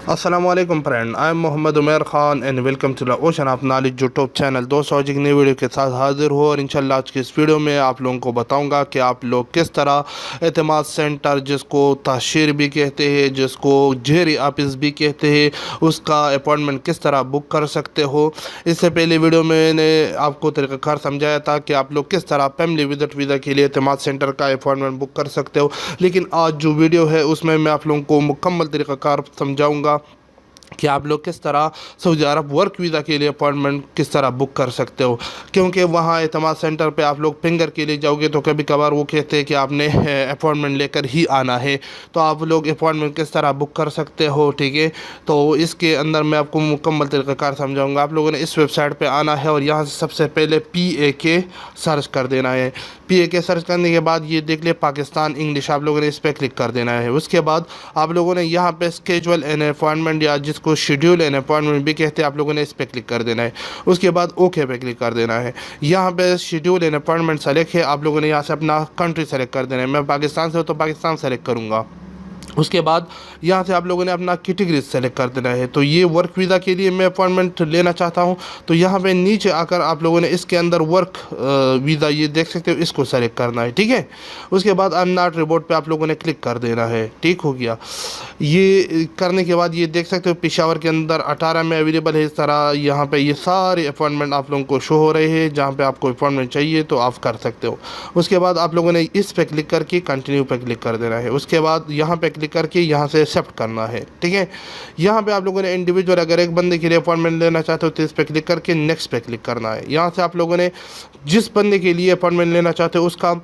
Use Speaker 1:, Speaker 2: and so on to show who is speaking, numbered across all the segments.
Speaker 1: अस्सलामुअलैकुम friend, I am Mohammad Umar Khan and welcome to the ocean of knowledge YouTube channel. दोस्तों, आज एक नई वीडियो के साथ हाजिर हो और इंशाल्लाह आज की इस वीडियो में आप लोगों को बताऊंगा कि आप लोग किस तरह एतमाद सेंटर, जिसको तहशीर भी कहते हैं, जिसको जहरी ऑफिस भी कहते हैं, उसका अपॉइंटमेंट किस तरह बुक कर सकते हो। इससे पहले वीडियो में मैंने आपको तरीक़ाकार समझाया था कि आप लोग किस तरह फैमिली विजिट वीज़ा के लिए एतमाद सेंटर का अपॉइंटमेंट बुक कर सकते हो। लेकिन आज जो वीडियो है उसमें मैं आप लोगों को मुकम्मल तरीक़ाकार समझाऊँगा कि आप लोग किस तरह सऊदी अरब वर्क वीज़ा के लिए अपॉइंटमेंट किस तरह बुक कर सकते हो। क्योंकि वहाँ एतमाद सेंटर पे आप लोग फिंगर के लिए जाओगे तो कभी कभार वो कहते हैं कि आपने अपॉइंटमेंट लेकर ही आना है, तो आप लोग अपॉइंटमेंट किस तरह बुक कर सकते हो। ठीक है, तो इसके अंदर मैं आपको मुकम्मल तरीक़ाकार समझाऊँगा। आप लोगों ने इस वेबसाइट पर आना है और यहाँ से सबसे पहले PAK सर्च कर देना है। PAK सर्च करने के बाद ये देख ले पाकिस्तान इंग्लिश, आप लोगों ने इस पर क्लिक कर देना है। उसके बाद आप लोगों ने यहाँ पे स्केजुअल एन अपॉइंटमेंट या जिसको शेड्यूल एन अपॉइंटमेंट भी कहते हैं, आप लोगों ने इस पर क्लिक कर देना है। उसके बाद ओके पे क्लिक कर देना है। यहाँ पे शेड्यूल एन अपॉइंटमेंट सेलेक्ट है, आप लोगों ने यहाँ से अपना कंट्री सेलेक्ट कर देना है। मैं पाकिस्तान से हूँ तो पाकिस्तान सेलेक्ट करूँगा। उसके बाद यहाँ से आप लोगों ने अपना कैटेगरी सेलेक्ट कर देना है। तो ये वर्क वीज़ा के लिए मैं अपॉइंटमेंट लेना चाहता हूँ, तो यहाँ पे नीचे आकर आप लोगों ने इसके अंदर वर्क वीज़ा ये देख सकते हो, इसको सेलेक्ट करना है। ठीक है, उसके बाद आई एम नॉट रिपोर्ट पे आप लोगों ने क्लिक कर देना है। ठीक हो गया। ये करने के बाद ये देख सकते हो पेशावर के अंदर 18 में अवेलेबल है। इस तरह यहाँ पे ये सारे अपॉइंटमेंट आप लोगों को शो हो रहे हैं। जहाँ पे आपको अपॉइंटमेंट चाहिए तो आप कर सकते हो। उसके बाद आप लोगों ने इस पे क्लिक करके कंटिन्यू पे क्लिक कर देना है। उसके बाद यहाँ पे क्लिक करके यहाँ से एक्सेप्ट करना है। ठीक है, यहाँ पे आप लोगों ने इंडिविजुअल अगर एक बंदे के लिए अपॉइंटमेंट लेना चाहते हो तो इस पे क्लिक करके नेक्स्ट पे क्लिक करना है। यहाँ से आप लोगों ने जिस बंदे के लिए अपॉइंटमेंट लेना चाहते हो उसका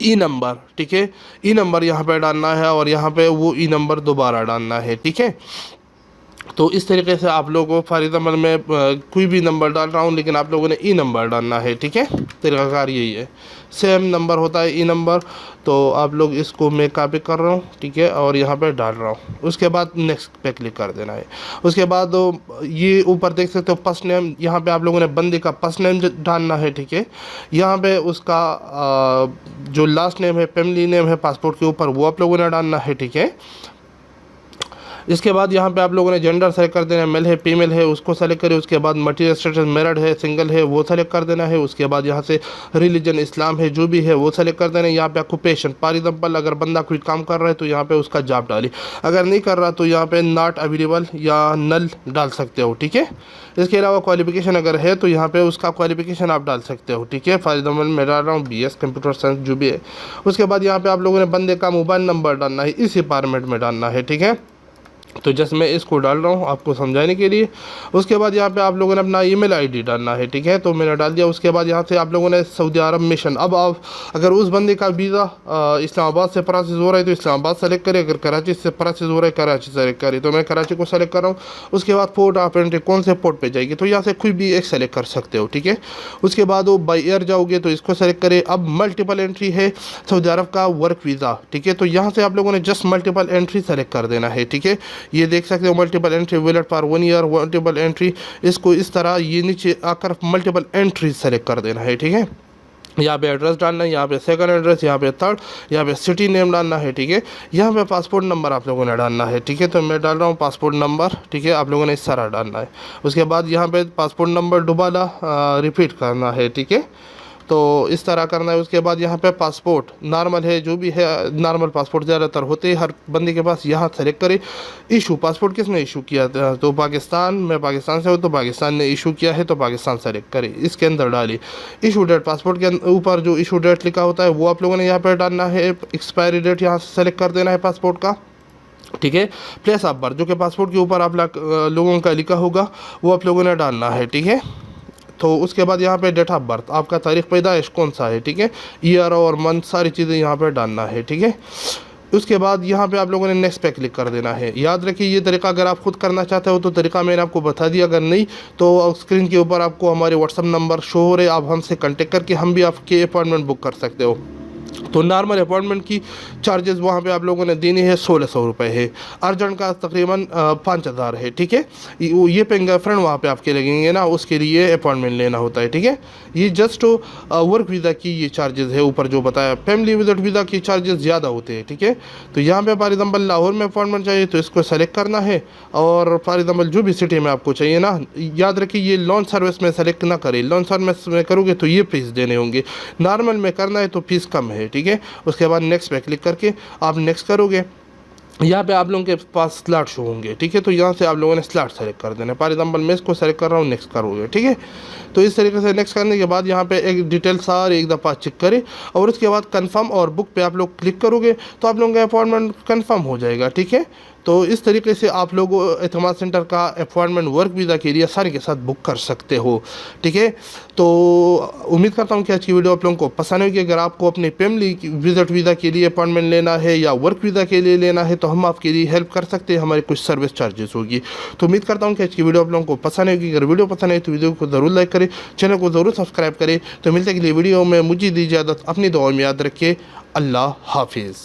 Speaker 1: ई नंबर, ठीक है, ई नंबर यहाँ पे डालना है और यहाँ पे वो ई नंबर दोबारा डालना है। ठीक है, तो इस तरीके से आप लोगों को फॉर एग्जाम्पल मैं कोई भी नंबर डाल रहा हूँ, लेकिन आप लोगों ने ई नंबर डालना है। ठीक है, तरीक़ाकार यही है, सेम नंबर होता है ई नंबर। तो आप लोग इसको मैं कॉपी कर रहा हूँ, ठीक है, और यहाँ पे डाल रहा हूँ। उसके बाद नेक्स्ट पे क्लिक कर देना है। उसके बाद ये ऊपर देख सकते हो फर्स्ट नेम, यहाँ पे आप लोगों ने बंदे का फर्स्ट नेम डालना है। ठीक है, यहाँ पे उसका जो लास्ट नेम है, फैमिली नेम है पासपोर्ट के ऊपर, वो आप लोगों ने डालना है। ठीक है, इसके बाद यहाँ पे आप लोगों ने जेंडर सेलेक्ट कर देना है, मेल है फीमेल है उसको सेलेक्ट करें। उसके बाद मटीरियल स्टेटस मैरिड है सिंगल है वो सेलेक्ट कर देना है। उसके बाद यहाँ से रिलीजन इस्लाम है जो भी है वो सेलेक्ट कर देना है। यहाँ पे ऑक्यूपेशन फॉर एग्जाम्पल अगर बंदा कोई काम कर रहा है तो यहाँ पे उसका जॉब डाली, अगर नहीं कर रहा तो यहाँ पे नॉट अवेलेबल या नल डाल सकते हो। ठीक है, इसके अलावा क्वालिफिकेशन अगर है तो यहाँ पे उसका क्वालिफिकेशन आप डाल सकते हो। ठीक है, फॉर एग्जाम्पल मैं डाल रहा हूँ BS कंप्यूटर साइंस जो भी है। उसके बाद यहाँ पे आप लोगों ने बंदे का मोबाइल नंबर डालना है, इसी फॉर्मेट में डालना है। ठीक है, तो जस्ट मैं इसको डाल रहा हूँ आपको समझाने के लिए। उसके बाद यहाँ पे आप लोगों ने अपना ईमेल आईडी डालना है। ठीक है, तो मैंने डाल दिया। उसके बाद यहाँ से आप लोगों ने सऊदी अरब मिशन, अब आप अगर उस बंदे का वीज़ा इस्लामाबाद से प्रोसेस हो रहा है तो इस्लामाबाद सेलेक्ट करें, अगर कराची से प्रोसेस हो रहा है कराची सेलेक्ट करें, तो मैं कराची को सेलेक्ट कर रहा हूँ। उसके बाद पोर्ट ऑफ एंट्री कौन से पोर्ट पर जाएगी तो यहाँ से कोई भी एक सेलेक्ट कर सकते हो। ठीक है, उसके बाद वो बाई एयर जाओगे तो इसको सेलेक्ट करें। अब मल्टीपल एंट्री है सऊदी अरब का वर्क वीज़ा। ठीक है, तो यहाँ से आप लोगों ने जस्ट मल्टीपल एंट्री सेलेक्ट कर देना है। ठीक है, ये देख सकते हो multiple entry valid for 1 year multiple entry, इसको इस तरह ये नीचे आकर मल्टीपल एंट्री सेलेक्ट कर देना है। ठीक है, यहाँ पे एड्रेस डालना है, यहाँ पे सेकंड एड्रेस, यहाँ पे थर्ड, यहाँ पे सिटी नेम डालना है। ठीक है, यहाँ पे पासपोर्ट नंबर आप लोगों ने डालना है। ठीक है, तो मैं डाल रहा हूँ पासपोर्ट नंबर। ठीक है, आप लोगों ने इस तरह डालना है। उसके बाद यहाँ पे पासपोर्ट नंबर दोबारा रिपीट करना है। ठीक है, तो इस तरह करना है। उसके बाद यहाँ पे पासपोर्ट नॉर्मल है जो भी है, नॉर्मल पासपोर्ट ज़्यादातर होते हैं हर बंदे के पास, यहाँ सेलेक्ट करें। इशू पासपोर्ट किसने इशू किया था तो पाकिस्तान, मैं पाकिस्तान से हूँ तो पाकिस्तान ने इशू किया है तो पाकिस्तान सेलेक्ट करें, इसके अंदर डाली। इशू डेट पासपोर्ट के ऊपर जो इशू डेट लिखा होता है वो आप लोगों ने यहाँ पर डालना है। एक्सपायरी डेट यहाँ से सेलेक्ट कर देना है पासपोर्ट का। ठीक है, प्लेस ऑफ बर्थ जो कि पासपोर्ट के ऊपर आप लोगों का लिखा होगा वो आप लोगों ने डालना है। ठीक है, तो उसके बाद यहाँ पे डेट ऑफ बर्थ आपका तारीख पैदाइश कौन सा है। ठीक है, ईयर और मंथ सारी चीज़ें यहाँ पे डालना है। ठीक है, उसके बाद यहाँ पे आप लोगों ने नेक्स्ट पे क्लिक कर देना है। याद रखिए ये तरीका अगर आप खुद करना चाहते हो तो तरीका मैंने आपको बता दिया, अगर नहीं तो स्क्रीन के ऊपर आपको हमारे व्हाट्सअप नंबर शो हो रहे, आप हमसे कॉन्टेक्ट करके हम भी आपके अपॉइंटमेंट बुक कर सकते हो। तो नॉर्मल अपॉइंटमेंट की चार्जेस वहाँ पे आप लोगों ने देनी है 1600 रुपये है। अर्जेंट का तकरीबन 5000 है, ठीक है। ये फिंगरप्रिंट वहाँ पे आपके लगेंगे ना, उसके लिए अपॉइंटमेंट लेना होता है, ठीक है। ये जस्ट वर्क वीज़ा की ये चार्जेस है ऊपर जो बताया। फैमिली विजिट वीज़ा की चार्जेस ज़्यादा होते हैं, ठीक है। तो यहाँ पे फॉर एग्जाम्पल लाहौर में अपॉइंटमेंट चाहिए तो इसको सेलेक्ट करना है, और फॉर एग्जाम्पल जो भी सिटी में आपको चाहिए ना, याद रखिए ये लोन सर्विस में सेलेक्ट ना करें। लोन सर्विस में करोगे तो ये फीस देने होंगे, नॉर्मल में करना है तो फीस कम है, ठीक है। उसके बाद नेक्स्ट पे क्लिक करके आप नेक्स्ट करोगे, यहाँ पे आप लोगों के पास स्लॉट शो होंगे, ठीक है। तो यहाँ से आप लोगों ने स्लॉट सेलेक्ट कर देना। फॉर एग्जाम्पल मैं इसको सेलेक्ट कर रहा हूँ, नेक्स्ट करोगे, ठीक है। तो इस तरीके से नेक्स्ट करने के बाद यहाँ पे एक डिटेल सारे एक दफ़ा चेक करें, और उसके बाद कंफर्म और बुक पे आप लोग क्लिक करोगे तो आप लोगों का अपॉइंटमेंट कंफर्म हो जाएगा, ठीक है। तो इस तरीके से आप लोग एतमाद सेंटर का अपॉइंटमेंट वर्क वीज़ा के लिए आसानी के साथ बुक कर सकते हो, ठीक है। तो उम्मीद करता हूँ कि आज की वीडियो आप लोगों को पसंद होगी। अगर आपको अपनी फैमिली विजिट वीज़ा के लिए अपॉइंटमेंट लेना है या वर्क वीज़ा के लिए लेना है तो हम आपके लिए हेल्प कर सकते हैं, हमारी कुछ सर्विस चार्जेस होगी। तो उम्मीद करता हूँ कि आज की वीडियो आप लोगों को पसंद होगी। अगर वीडियो पसंद है तो वीडियो को ज़रूर लाइक करें, चैनल को ज़रूर सब्सक्राइब करें। तो मिलते हैं अगली वीडियो में, मुझे दीजिए इजाज़त, अपनी दुआ में याद रखिए। अल्लाह हाफिज़।